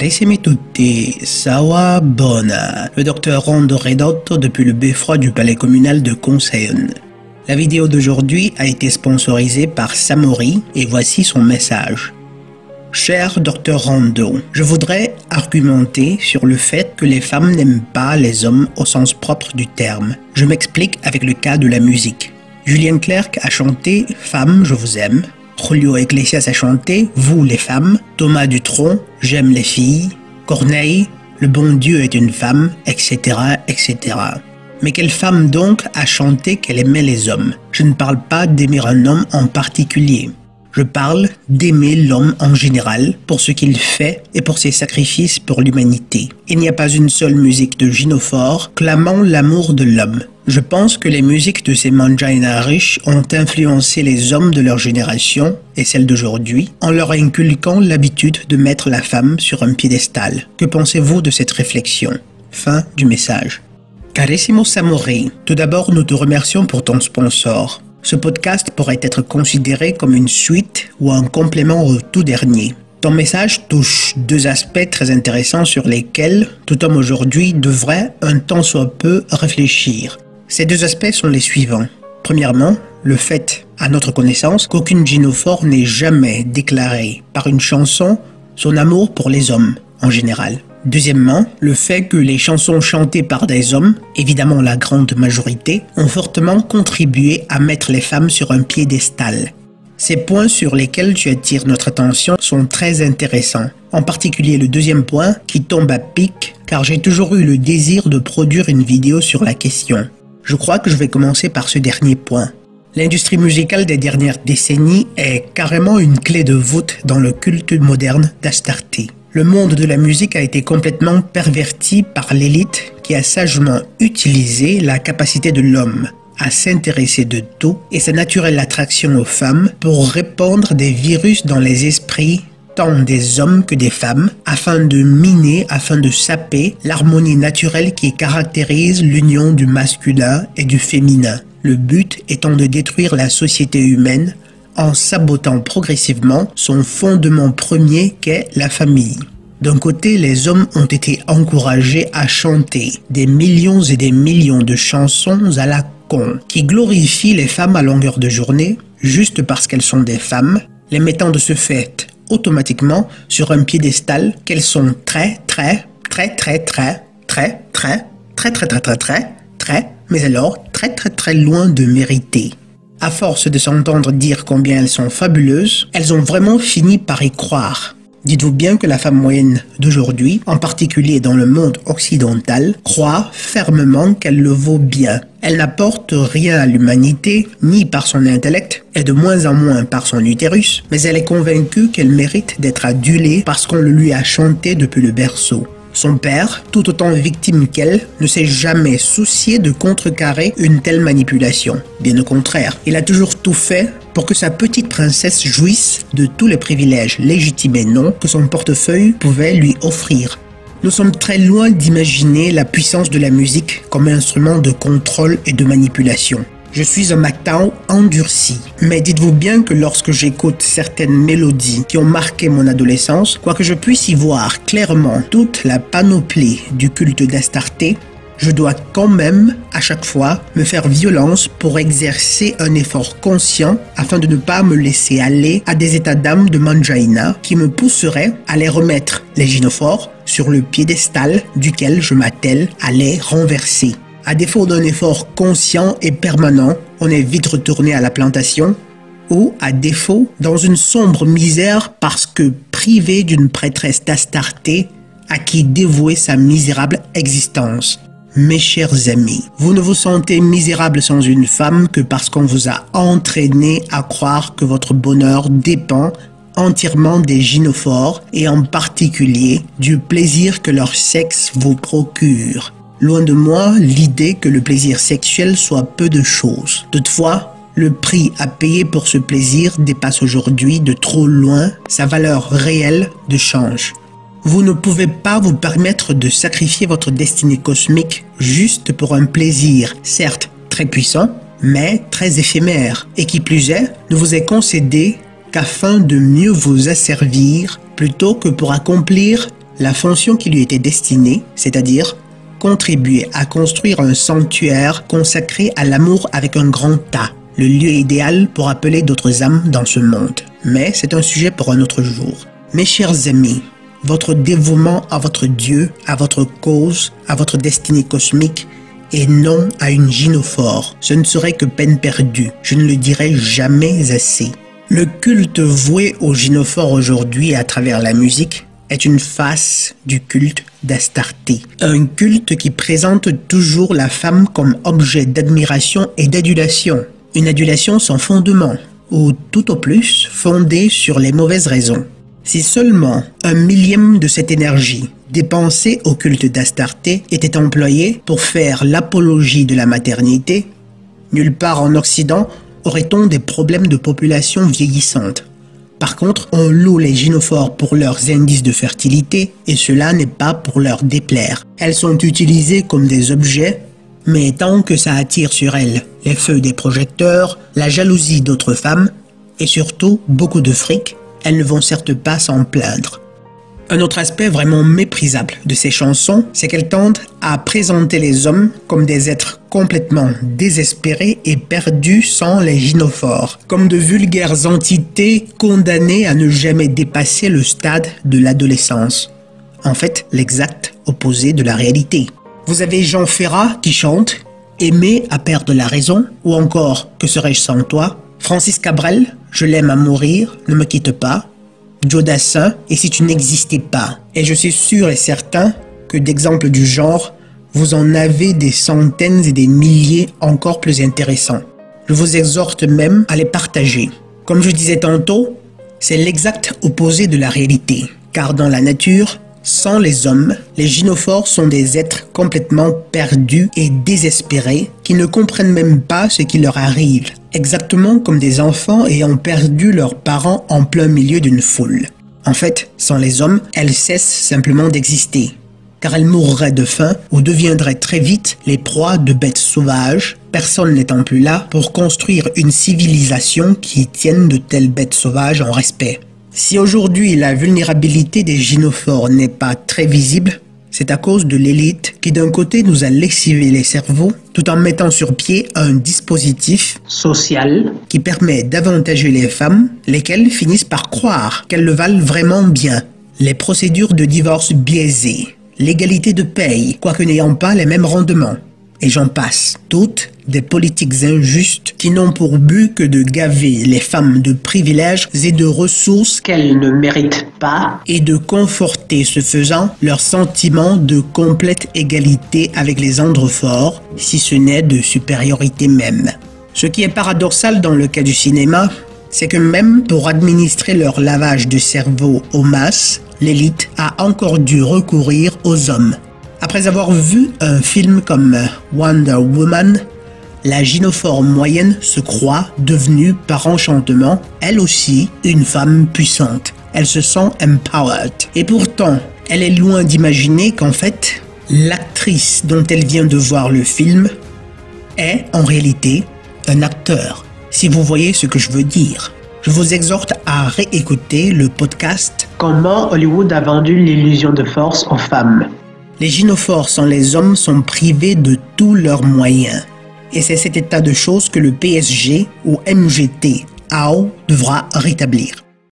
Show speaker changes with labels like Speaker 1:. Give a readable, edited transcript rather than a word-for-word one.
Speaker 1: Carissimi tutti, Sawa Bona, le docteur Rondo Redotto depuis le beffroi du palais communal de Conseil. La vidéo d'aujourd'hui a été sponsorisée par Samori et voici son message. Cher docteur Rondo, je voudrais argumenter sur le fait que les femmes n'aiment pas les hommes au sens propre du terme. Je m'explique avec le cas de la musique. Julien Clerc a chanté « Femmes, je vous aime ». Julio Iglesias a chanté « Vous les femmes », Thomas Dutronc « J'aime les filles », Corneille « Le bon Dieu est une femme », etc., etc. Mais quelle femme donc a chanté qu'elle aimait les hommes? Je ne parle pas d'aimer un homme en particulier. Je parle d'aimer l'homme en général pour ce qu'il fait et pour ses sacrifices pour l'humanité. Il n'y a pas une seule musique de Gino Forte clamant l'amour de l'homme. Je pense que les musiques de ces manjaina riches ont influencé les hommes de leur génération et celles d'aujourd'hui en leur inculquant l'habitude de mettre la femme sur un piédestal. Que pensez-vous de cette réflexion? Fin du message. Carissimo Samori, tout d'abord nous te remercions pour ton sponsor. Ce podcast pourrait être considéré comme une suite ou un complément au tout dernier. Ton message touche deux aspects très intéressants sur lesquels tout homme aujourd'hui devrait un tant soit peu réfléchir. Ces deux aspects sont les suivants. Premièrement, le fait, à notre connaissance, qu'aucune Gino Forte n'ait jamais déclaré par une chanson son amour pour les hommes en général. Deuxièmement, le fait que les chansons chantées par des hommes, évidemment la grande majorité, ont fortement contribué à mettre les femmes sur un piédestal. Ces points sur lesquels tu attires notre attention sont très intéressants. En particulier le deuxième point qui tombe à pic car j'ai toujours eu le désir de produire une vidéo sur la question. Je crois que je vais commencer par ce dernier point. L'industrie musicale des dernières décennies est carrément une clé de voûte dans le culte moderne d'Astarté. Le monde de la musique a été complètement perverti par l'élite qui a sagement utilisé la capacité de l'homme à s'intéresser de tout et sa naturelle attraction aux femmes pour répandre des virus dans les esprits tant des hommes que des femmes afin de saper l'harmonie naturelle qui caractérise l'union du masculin et du féminin. Le but étant de détruire la société humaine en sabotant progressivement son fondement premier qu'est la famille. D'un côté, les hommes ont été encouragés à chanter des millions et des millions de chansons à la con qui glorifient les femmes à longueur de journée juste parce qu'elles sont des femmes, les mettant de ce fait automatiquement sur un piédestal qu'elles sont très, mais alors très loin de mériter. À force de s'entendre dire combien elles sont fabuleuses, elles ont vraiment fini par y croire. Dites-vous bien que la femme moyenne d'aujourd'hui, en particulier dans le monde occidental, croit fermement qu'elle le vaut bien. Elle n'apporte rien à l'humanité, ni par son intellect, et de moins en moins par son utérus, mais elle est convaincue qu'elle mérite d'être adulée parce qu'on le lui a chanté depuis le berceau. Son père, tout autant victime qu'elle, ne s'est jamais soucié de contrecarrer une telle manipulation. Bien au contraire, il a toujours tout fait pour que sa petite princesse jouisse de tous les privilèges légitimes et non que son portefeuille pouvait lui offrir. Nous sommes très loin d'imaginer la puissance de la musique comme instrument de contrôle et de manipulation. Je suis un Mactao endurci, mais dites-vous bien que lorsque j'écoute certaines mélodies qui ont marqué mon adolescence, quoique je puisse y voir clairement toute la panoplie du culte d'Astarté, je dois quand même, à chaque fois, me faire violence pour exercer un effort conscient afin de ne pas me laisser aller à des états d'âme de manjaina qui me pousseraient à les remettre, les Gino Forte, sur le piédestal duquel je m'attelle à les renverser. À défaut d'un effort conscient et permanent, on est vite retourné à la plantation, ou à défaut, dans une sombre misère parce que privé d'une prêtresse d'Astarté à qui dévouer sa misérable existence. Mes chers amis, vous ne vous sentez misérable sans une femme que parce qu'on vous a entraîné à croire que votre bonheur dépend entièrement des gynophores et en particulier du plaisir que leur sexe vous procure. Loin de moi l'idée que le plaisir sexuel soit peu de choses. Toutefois, le prix à payer pour ce plaisir dépasse aujourd'hui de trop loin sa valeur réelle de change. Vous ne pouvez pas vous permettre de sacrifier votre destinée cosmique juste pour un plaisir, certes très puissant, mais très éphémère, et qui plus est, ne vous est concédé qu'afin de mieux vous asservir plutôt que pour accomplir la fonction qui lui était destinée, c'est-à-dire contribuer à construire un sanctuaire consacré à l'amour avec un grand A, le lieu idéal pour appeler d'autres âmes dans ce monde. Mais c'est un sujet pour un autre jour. Mes chers amis, votre dévouement à votre Dieu, à votre cause, à votre destinée cosmique, et non à une gynophore, ce ne serait que peine perdue. Je ne le dirai jamais assez. Le culte voué aux gynophores aujourd'hui à travers la musique est une face du culte d'Astarté. Un culte qui présente toujours la femme comme objet d'admiration et d'adulation. Une adulation sans fondement, ou tout au plus fondée sur les mauvaises raisons. Si seulement 1/1000 de cette énergie dépensée au culte d'Astarté était employée pour faire l'apologie de la maternité, nulle part en Occident aurait-on des problèmes de population vieillissante. Par contre, on loue les gynophores pour leurs indices de fertilité et cela n'est pas pour leur déplaire. Elles sont utilisées comme des objets, mais tant que ça attire sur elles les feux des projecteurs, la jalousie d'autres femmes et surtout beaucoup de fric, elles ne vont certes pas s'en plaindre. Un autre aspect vraiment méprisable de ces chansons, c'est qu'elles tendent à présenter les hommes comme des êtres complètement désespérés et perdus sans les gynophores, comme de vulgaires entités condamnées à ne jamais dépasser le stade de l'adolescence. En fait, l'exact opposé de la réalité. Vous avez Jean Ferrat qui chante « Aimer à perdre la raison » ou encore « Que serais-je sans toi ?» Francis Cabrel, « Je l'aime à mourir, ne me quitte pas » Joe Dassin, « Et si tu n'existais pas ?» Et je suis sûr et certain que d'exemples du genre, vous en avez des centaines et des milliers encore plus intéressants. Je vous exhorte même à les partager. Comme je disais tantôt, c'est l'exact opposé de la réalité, car dans la nature, sans les hommes, les gynophores sont des êtres complètement perdus et désespérés qui ne comprennent même pas ce qui leur arrive, exactement comme des enfants ayant perdu leurs parents en plein milieu d'une foule. En fait, sans les hommes, elles cessent simplement d'exister, car elles mourraient de faim ou deviendraient très vite les proies de bêtes sauvages, personne n'étant plus là pour construire une civilisation qui tienne de telles bêtes sauvages en respect. Si aujourd'hui la vulnérabilité des gynophores n'est pas très visible, c'est à cause de l'élite qui d'un côté nous a lessivé les cerveaux tout en mettant sur pied un dispositif social qui permet d'avantager les femmes, lesquelles finissent par croire qu'elles le valent vraiment bien. Les procédures de divorce biaisées, l'égalité de paye, quoique n'ayant pas les mêmes rendements, et j'en passe. Toutes des politiques injustes qui n'ont pour but que de gaver les femmes de privilèges et de ressources qu'elles ne méritent pas et de conforter ce faisant leur sentiment de complète égalité avec les androphores, si ce n'est de supériorité même. Ce qui est paradoxal dans le cas du cinéma, c'est que même pour administrer leur lavage de cerveau aux masses, l'élite a encore dû recourir aux hommes. Après avoir vu un film comme Wonder Woman, la gynophore moyenne se croit devenue par enchantement, elle aussi, une femme puissante. Elle se sent empowered. Et pourtant, elle est loin d'imaginer qu'en fait, l'actrice dont elle vient de voir le film est en réalité un acteur. Si vous voyez ce que je veux dire. Je vous exhorte à réécouter le podcast « Comment Hollywood a vendu l'illusion de force aux femmes ». Les gynophores sans les hommes sont privés de tous leurs moyens. Et c'est cet état de choses que le PSG ou MGT AO devra rétablir.